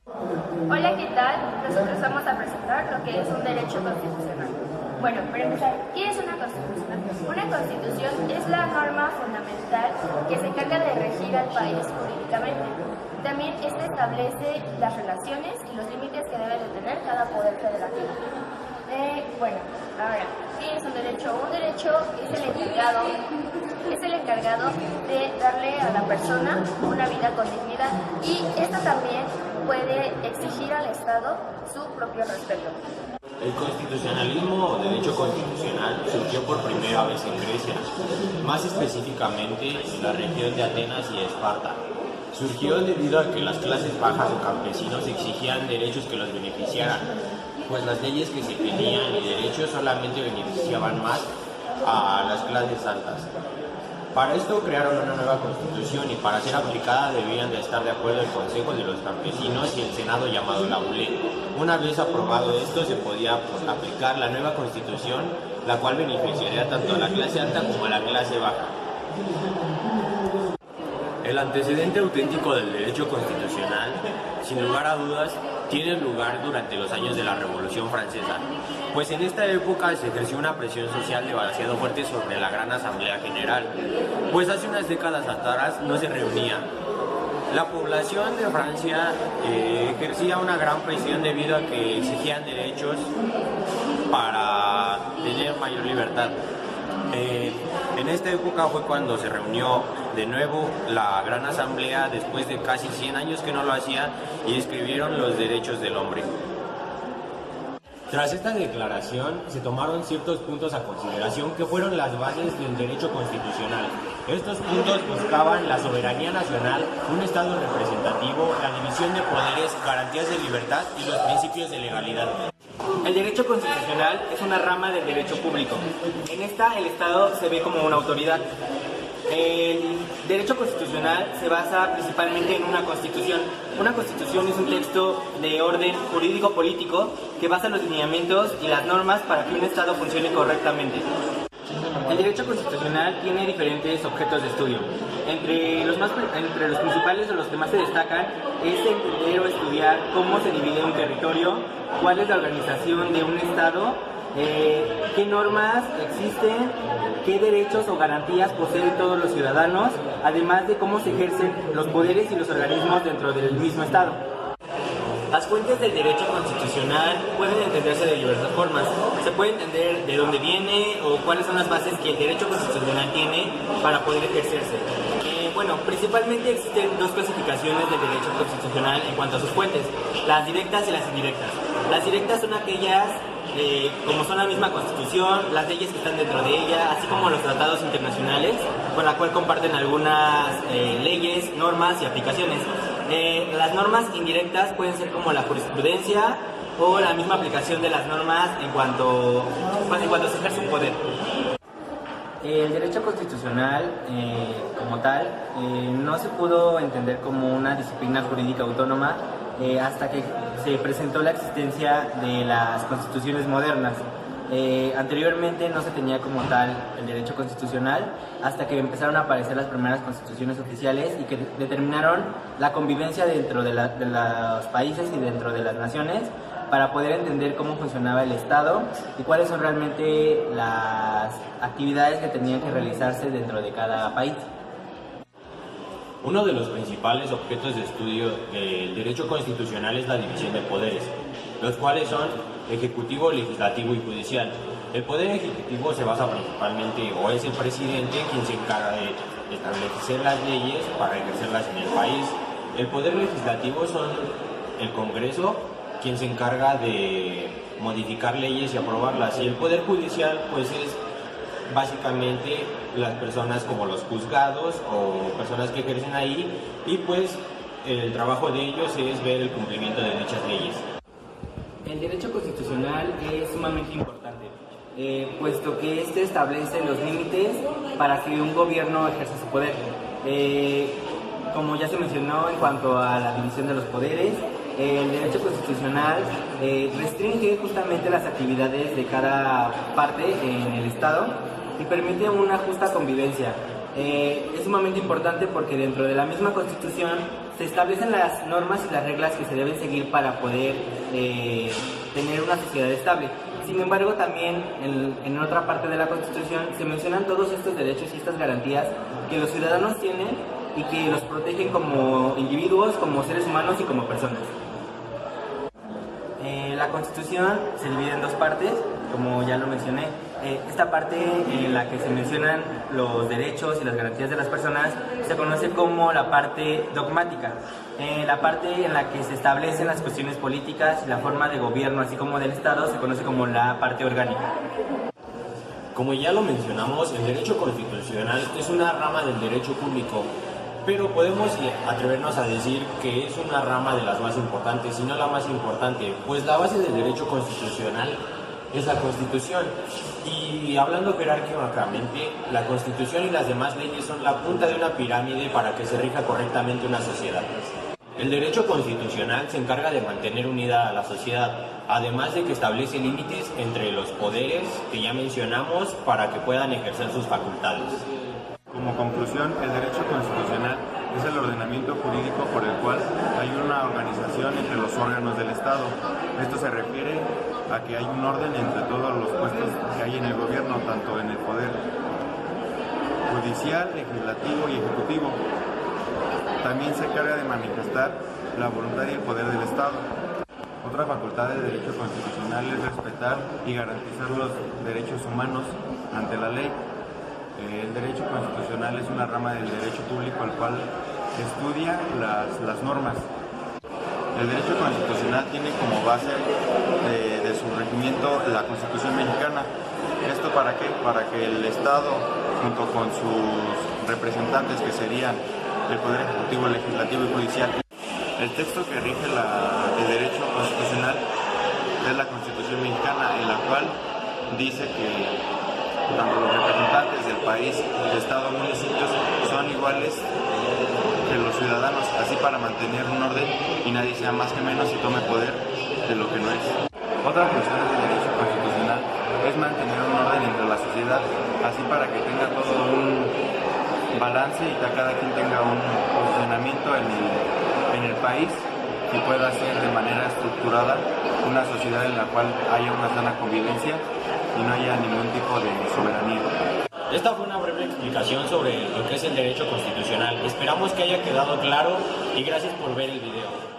Hola, ¿qué tal? Nosotros vamos a presentar lo que es un derecho constitucional. Bueno, para empezar, ¿qué es una constitución? Una constitución es la norma fundamental que se encarga de regir al país jurídicamente. También esta establece las relaciones y los límites que debe de tener cada poder federativo. Bueno, ahora, ¿qué es un derecho? Un derecho es el encargado de darle a la persona una vida con dignidad, y esto también puede exigir al Estado su propio respeto. El constitucionalismo o derecho constitucional surgió por primera vez en Grecia, más específicamente en la región de Atenas y Esparta. Surgió debido a que las clases bajas o campesinos exigían derechos que los beneficiaran, pues las leyes que se tenían y derechos solamente beneficiaban más a las clases altas. Para esto crearon una nueva constitución, y para ser aplicada debían de estar de acuerdo el Consejo de los Campesinos y el Senado, llamado la ULE. Una vez aprobado esto, se podía aplicar la nueva constitución, la cual beneficiaría tanto a la clase alta como a la clase baja. El antecedente auténtico del derecho constitucional, sin lugar a dudas, tiene lugar durante los años de la Revolución Francesa, pues en esta época se ejerció una presión social demasiado fuerte sobre la Gran Asamblea General, pues hace unas décadas atrás no se reunía. La población de Francia ejercía una gran presión debido a que exigían derechos para tener mayor libertad. En esta época fue cuando se reunió de nuevo la Gran Asamblea, después de casi 100 años que no lo hacía, y escribieron los derechos del hombre. Tras esta declaración se tomaron ciertos puntos a consideración que fueron las bases del derecho constitucional. Estos puntos buscaban la soberanía nacional, un Estado representativo, la división de poderes, garantías de libertad y los principios de legalidad. El derecho constitucional es una rama del derecho público. En esta, el Estado se ve como una autoridad. El derecho constitucional se basa principalmente en una constitución. Una constitución es un texto de orden jurídico-político que basa los lineamientos y las normas para que un Estado funcione correctamente. El derecho constitucional tiene diferentes objetos de estudio. Entre los principales o los que más se destacan es entender o estudiar cómo se divide un territorio, cuál es la organización de un Estado, qué normas existen, qué derechos o garantías poseen todos los ciudadanos, además de cómo se ejercen los poderes y los organismos dentro del mismo Estado. Las fuentes del derecho constitucional pueden entenderse de diversas formas. Se puede entender de dónde viene o cuáles son las bases que el derecho constitucional tiene para poder ejercerse. Principalmente existen dos clasificaciones del derecho constitucional en cuanto a sus fuentes, las directas y las indirectas. Las directas son aquellas, como son la misma constitución, las leyes que están dentro de ella, así como los tratados internacionales, con la cual comparten algunas leyes, normas y aplicaciones. Las normas indirectas pueden ser como la jurisprudencia o la misma aplicación de las normas en cuanto se ejerce un poder. El derecho constitucional como tal no se pudo entender como una disciplina jurídica autónoma hasta que se presentó la existencia de las constituciones modernas. Anteriormente no se tenía como tal el derecho constitucional hasta que empezaron a aparecer las primeras constituciones oficiales y que determinaron la convivencia dentro de los países y dentro de las naciones para poder entender cómo funcionaba el Estado y cuáles son realmente las actividades que tenían que realizarse dentro de cada país. Uno de los principales objetos de estudio del derecho constitucional es la división de poderes, los cuales son ejecutivo, legislativo y judicial. El poder ejecutivo se basa principalmente, o es el presidente quien se encarga de establecer las leyes para ejercerlas en el país. El poder legislativo son el Congreso, quien se encarga de modificar leyes y aprobarlas, y el poder judicial pues es básicamente las personas como los juzgados o personas que ejercen ahí, y pues el trabajo de ellos es ver el cumplimiento de dichas leyes. El derecho constitucional es sumamente importante, puesto que este establece los límites para que un gobierno ejerza su poder. Como ya se mencionó en cuanto a la división de los poderes, el derecho constitucional restringe justamente las actividades de cada parte en el Estado y permite una justa convivencia. Es sumamente importante porque dentro de la misma Constitución se establecen las normas y las reglas que se deben seguir para poder tener una sociedad estable. Sin embargo, también en otra parte de la Constitución se mencionan todos estos derechos y estas garantías que los ciudadanos tienen y que los protegen como individuos, como seres humanos y como personas. La Constitución se divide en dos partes, como ya lo mencioné. Esta parte en la que se mencionan los derechos y las garantías de las personas se conoce como la parte dogmática. La parte en la que se establecen las cuestiones políticas y la forma de gobierno, así como del Estado, se conoce como la parte orgánica. Como ya lo mencionamos, el derecho constitucional es una rama del derecho público, pero podemos atrevernos a decir que es una rama de las más importantes, si no la más importante, pues la base del derecho constitucional es la Constitución. Y hablando jerárquicamente, la Constitución y las demás leyes son la punta de una pirámide para que se rija correctamente una sociedad. El derecho constitucional se encarga de mantener unida a la sociedad, además de que establece límites entre los poderes que ya mencionamos para que puedan ejercer sus facultades. Como conclusión, el derecho constitucional es el ordenamiento jurídico por el cual hay una organización entre los órganos del Estado. Esto se refiere a que hay un orden entre todos los puestos que hay en el gobierno, tanto en el poder judicial, legislativo y ejecutivo. También se encarga de manifestar la voluntad y el poder del Estado. Otra facultad del derecho constitucional es respetar y garantizar los derechos humanos ante la ley. El derecho constitucional es una rama del derecho público al cual estudia las normas. El derecho constitucional tiene como base de su regimiento la Constitución mexicana. ¿Esto para qué? Para que el Estado, junto con sus representantes, que serían el Poder Ejecutivo, Legislativo y Judicial, el texto que rige el derecho constitucional es la Constitución mexicana, en la cual dice que tanto los representantes del país, del Estado, municipios, son iguales que los ciudadanos, así para mantener un orden y nadie sea más que menos y tome poder de lo que no es. Otra función del derecho constitucional es mantener un orden entre la sociedad, así para que tenga todo un balance y que cada quien tenga un posicionamiento en el país y pueda ser de manera estructurada una sociedad en la cual haya una sana convivencia y no haya ningún tipo de soberanía. Esta fue una breve explicación sobre lo que es el derecho constitucional. Esperamos que haya quedado claro y gracias por ver el video.